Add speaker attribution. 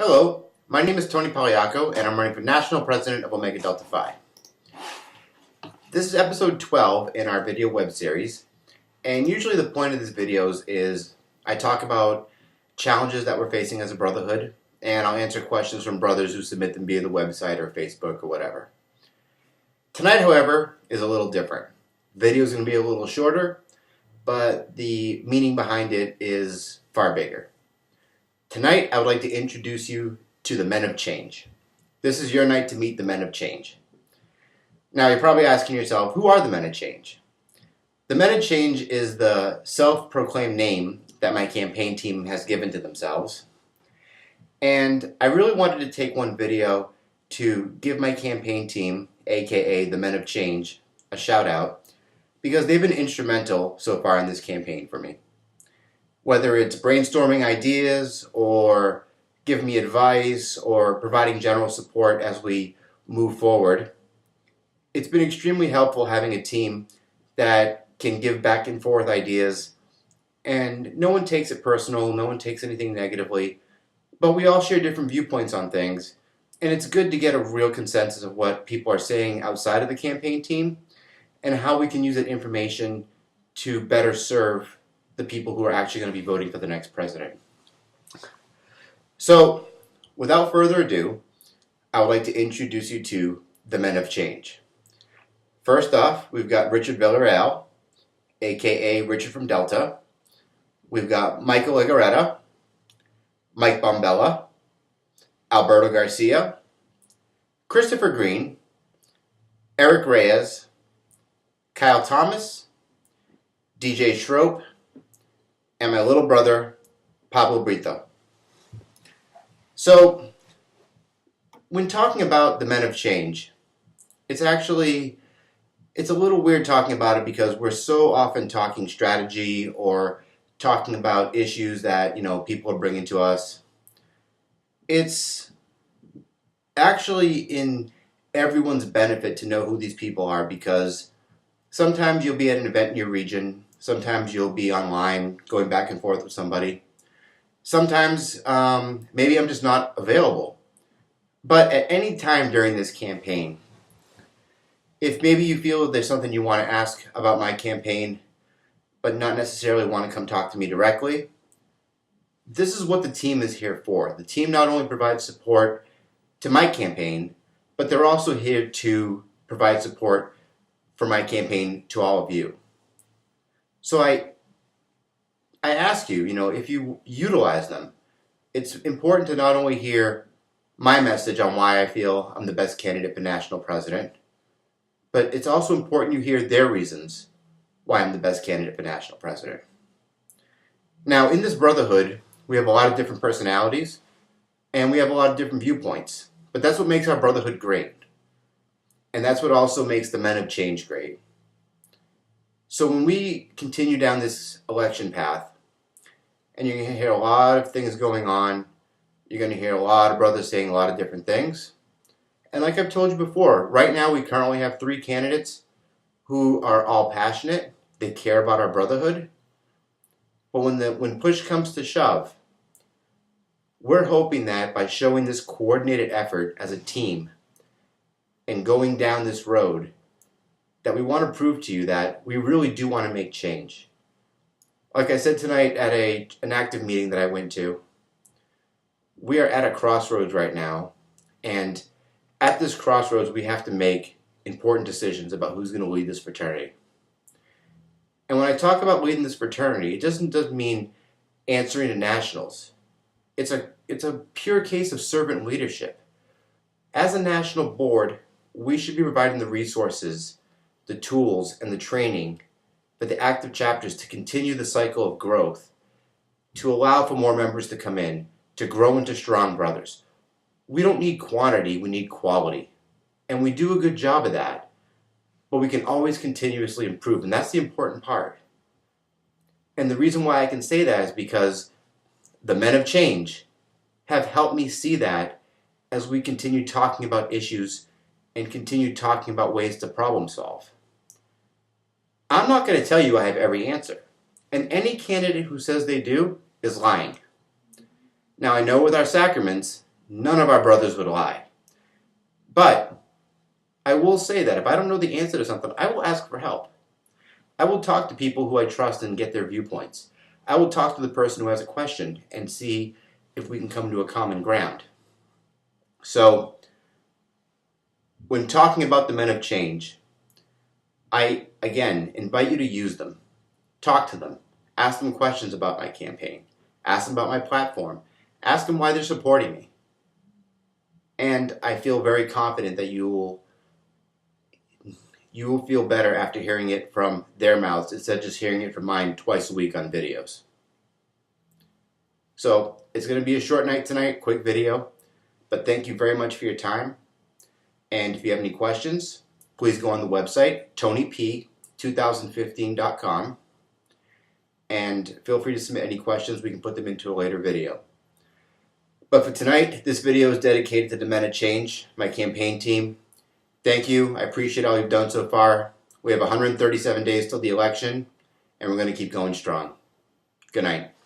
Speaker 1: Hello, my name is Tony Pagliacco, and I'm running for National President of Omega Delta Phi. This is episode 12 in our video web series, and usually the point of these videos is I talk about challenges that we're facing as a brotherhood, and I'll answer questions from brothers who submit them via the website or Facebook or whatever. Tonight, however, is a little different. The video is going to be a little shorter, but the meaning behind it is far bigger. Tonight, I would like to introduce you to the Men of Change. This is your night to meet the Men of Change. Now, you're probably asking yourself, who are the Men of Change? The Men of Change is the self-proclaimed name that my campaign team has given to themselves. And I really wanted to take one video to give my campaign team, aka the Men of Change, a shout out, because they've been instrumental so far in this campaign for me. Whether it's brainstorming ideas or giving me advice or providing general support as we move forward, it's been extremely helpful having a team that can give back and forth ideas, and no one takes it personal, no one takes anything negatively, but we all share different viewpoints on things, and it's good to get a real consensus of what people are saying outside of the campaign team and how we can use that information to better serve the people who are actually going to be voting for the next president. So, without further ado, I would like to introduce you to the Men of Change. First off, we've got Richard Villarreal, aka Richard from Delta. We've got Michael Legaretta, Mike Bombella, Alberto Garcia, Christopher Green, Eric Reyes, Kyle Thomas, DJ Schroep, and my little brother, Pablo Brito. So, when talking about the Men of Change, it's a little weird talking about it because we're so often talking strategy or talking about issues that, people are bringing to us. It's actually in everyone's benefit to know who these people are, because sometimes you'll be at an event in your region. Sometimes you'll be online going back and forth with somebody. Sometimes maybe I'm just not available. But at any time during this campaign, if maybe you feel there's something you want to ask about my campaign, but not necessarily want to come talk to me directly, this is what the team is here for. The team not only provides support to my campaign, but they're also here to provide support for my campaign to all of you. So I ask you, if you utilize them, it's important to not only hear my message on why I feel I'm the best candidate for national president, but it's also important you hear their reasons why I'm the best candidate for national president. Now, in this brotherhood, we have a lot of different personalities, and we have a lot of different viewpoints, but that's what makes our brotherhood great. And that's what also makes the Men of Change great. So when we continue down this election path, and you're going to hear a lot of things going on, you're going to hear a lot of brothers saying a lot of different things. And like I've told you before, right now we currently have 3 candidates who are all passionate. They care about our brotherhood. But when push comes to shove, we're hoping that by showing this coordinated effort as a team and going down this road, that we want to prove to you that we really do want to make change. Like I said tonight at an active meeting that I went to, we are at a crossroads right now, and at this crossroads we have to make important decisions about who's going to lead this fraternity. And when I talk about leading this fraternity, it doesn't mean answering to nationals. It's a pure case of servant leadership. As a national board, we should be providing the resources, the tools, and the training for the active chapters to continue the cycle of growth, to allow for more members to come in, to grow into strong brothers. We don't need quantity, we need quality. And we do a good job of that, but we can always continuously improve, and that's the important part. And the reason why I can say that is because the Men of Change have helped me see that as we continue talking about issues and continue talking about ways to problem solve. I'm not going to tell you I have every answer, and any candidate who says they do is lying. Now, I know with our sacraments, None of our brothers would lie. But I will say that if I don't know the answer to something, I will ask for help. I will talk to people who I trust and get their viewpoints. I will talk to the person who has a question and see if we can come to a common ground. So, when talking about the men of change, I, again, invite you to use them. Talk to them. Ask them questions about my campaign. Ask them about my platform. Ask them why they're supporting me. And I feel very confident that you will feel better after hearing it from their mouths instead of just hearing it from mine twice a week on videos. So it's going to be a short night tonight, quick video, but thank you very much for your time. And if you have any questions, please go on the website, tonyp2015.com, and feel free to submit any questions. We can put them into a later video. But for tonight, this video is dedicated to the Men of Change, my campaign team. Thank you. I appreciate all you've done so far. We have 137 days till the election, and we're going to keep going strong. Good night.